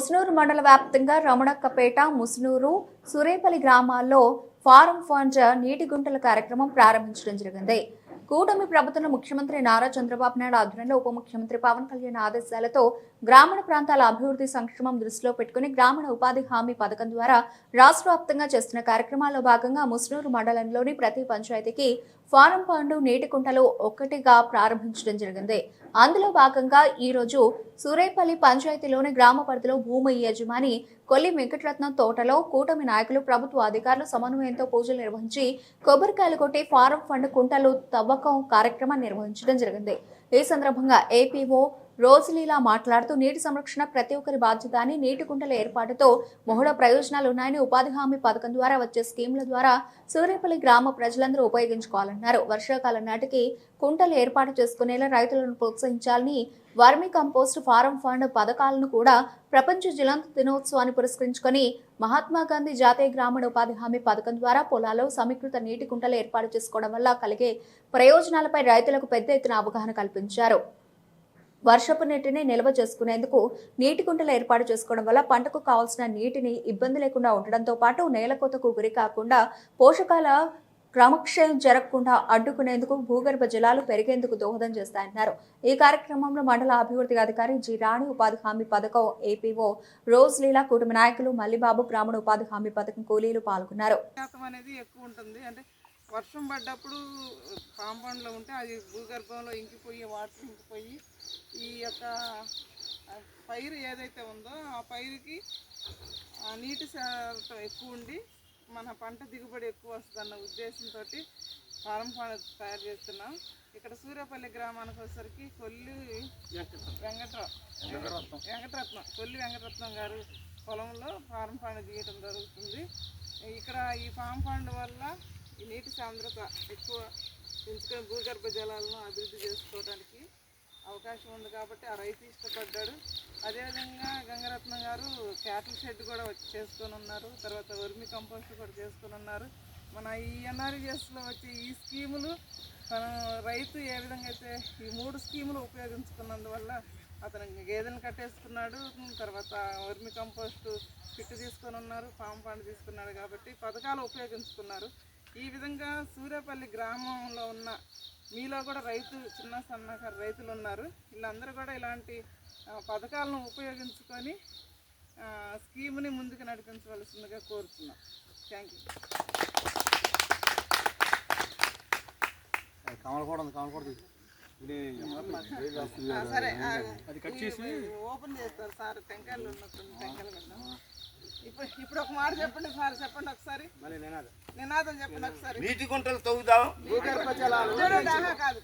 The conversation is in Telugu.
ముస్నూరు మండల వ్యాప్తంగా రమణక్కపేట, ముస్నూరు, సురేపల్లి గ్రామాల్లో ఫారం ఫండ్ నీటి గుంటల కార్యక్రమం ప్రారంభించడం జరిగింది. కూటమి ప్రభుత్వంలో ముఖ్యమంత్రి నారా చంద్రబాబు నాయుడు ఆధ్వర్యంలో ఉప ముఖ్యమంత్రి పవన్ కళ్యాణ్ ఆదేశాలతో గ్రామీణ ప్రాంతాల అభివృద్ధి సంక్షేమం దృష్టిలో పెట్టుకుని గ్రామీణ ఉపాధి హామీ పథకం ద్వారా రాష్ట్ర వ్యాప్తంగా చేస్తున్న కార్యక్రమాల్లో భాగంగా ముస్నూరు మండలంలోని ప్రతి పంచాయతీకి ఫారం ఫండ్ నీటి కుంటలు ఒక్కటిగా ప్రారంభించడం జరిగింది. అందులో భాగంగా ఈ రోజు సూరేపల్లి పంచాయతీలోని గ్రామ పరిధిలో భూమి యజమాని కొల్లి వెంకటరత్నం తోటలో కూటమి నాయకులు, ప్రభుత్వ అధికారులు సమన్వయంతో పూజలు నిర్వహించి కొబ్బరికాయలు కొట్టి ఫారం ఫండ్ కుంటలు తవ్వకం కార్యక్రమాన్ని నిర్వహించడం జరిగింది. ఈ సందర్భంగా ఏపీఓ రోజులీలా మాట్లాడుతూ నీటి సంరక్షణ ప్రతి ఒక్కరి బాధ్యత అని, నీటి కుంటల ఏర్పాటుతో బహుళ ప్రయోజనాలు ఉన్నాయని, ఉపాధి హామీ పథకం ద్వారా వచ్చే స్కీముల ద్వారా సూర్యపల్లి గ్రామ ప్రజలందరూ ఉపయోగించుకోవాలన్నారు. వర్షాకాలం నాటికి కుంటలు ఏర్పాటు చేసుకునేలా రైతులను ప్రోత్సహించాలని, వర్మి కంపోస్ట్, ఫారం ఫండ్ పథకాలను కూడా ప్రపంచ జలాంత దినోత్సవాన్ని పురస్కరించుకొని మహాత్మా గాంధీ జాతీయ గ్రామీణ ఉపాధి హామీ పథకం ద్వారా పొలాల్లో సమీకృత నీటి కుంటలు ఏర్పాటు చేసుకోవడం వల్ల కలిగే ప్రయోజనాలపై రైతులకు పెద్ద ఎత్తున అవగాహన కల్పించారు. వర్షపు నీటిని నిల్వ చేసుకునేందుకు నీటి కుంటలు ఏర్పాటు చేసుకోవడం వల్ల పంటకు కావాల్సిన నీటిని ఇబ్బంది లేకుండా ఉండడంతో పాటు నేలకోతకు గురి కాకుండా పోషకాల క్రమక్షయం జరగకుండా అడ్డుకునేందుకు భూగర్భ జలాలు పెరిగేందుకు దోహదం చేస్తాయన్నారు. ఈ కార్యక్రమంలో మండల అభివృద్ధి అధికారి జి రాణి, ఉపాధి హామీ పథకం ఏపీఓ రోజులీలా, కుటుంబ నాయకులు మల్లిబాబు, గ్రామీణ ఉపాధి హామీ పథకం కూలీలు పాల్గొన్నారు. వర్షం పడ్డప్పుడు కాంపౌండ్లో ఉంటే అది భూగర్భంలో ఇంకిపోయి, వాటర్ ఇంకిపోయి ఈ యొక్క పైరు ఏదైతే ఉందో ఆ పైరుకి నీటి శాతం ఎక్కువ ఉండి మన పంట దిగుబడి ఎక్కువ వస్తుందన్న ఉద్దేశంతో ఫారం ఫండ్ తయారు చేస్తున్నాం. ఇక్కడ సూర్యపల్లి గ్రామానికి వచ్చేసరికి కొల్లి వెంకటరత్నం గారు పొలంలో ఫారం ఫండ్ తీయడం జరుగుతుంది. ఇక్కడ ఈ ఫారం ఫండ్ వల్ల ఈ నీటి సాంద్రత ఎక్కువ పెంచుకొని భూగర్భ జలాలను అభివృద్ధి చేసుకోవడానికి అవకాశం ఉంది కాబట్టి ఆ రైతు ఇష్టపడ్డాడు. అదేవిధంగా గంగరత్నం గారు క్యాటిల్ షెడ్ కూడా చేసుకొని ఉన్నారు. తర్వాత వర్మి కంపోస్ట్ కూడా చేసుకొని ఉన్నారు. మన ఈ ఎన్ఆర్ఈఎస్లో వచ్చే ఈ స్కీములు రైతు ఏ విధంగా అయితే ఈ 3 స్కీములు ఉపయోగించుకున్నందువల్ల అతను గేదెలను కట్టేసుకున్నాడు. తర్వాత వర్మి కంపోస్ట్ కిట్ తీసుకొని ఉన్నారు, ఫామ్ ఫండ్ తీసుకున్నాడు. కాబట్టి పథకాలు ఉపయోగించుకున్నారు. ఈ విధంగా సూర్యపల్లి గ్రామంలో ఉన్న మీలో కూడా చిన్న సన్నకారు రైతులు ఉన్నారు. వీళ్ళందరూ కూడా ఇలాంటి పథకాలను ఉపయోగించుకొని స్కీమ్ని ముందుకు నడిపించవలసిందిగా కోరుతున్నాం. Thank you. సరే ఓపెన్ చేస్తారు సార్. టెంకాయలు ఉన్నప్పుడు టెంకాయలు పెట్టాం. ఇప్పుడు ఒక మాట చెప్పండి సార్, చెప్పండి ఒకసారి. నినాదం చెప్పండి ఒకసారి. నీటి గుంటలు తవ్వుదాం, భూగర్భ జలాలు కాదు.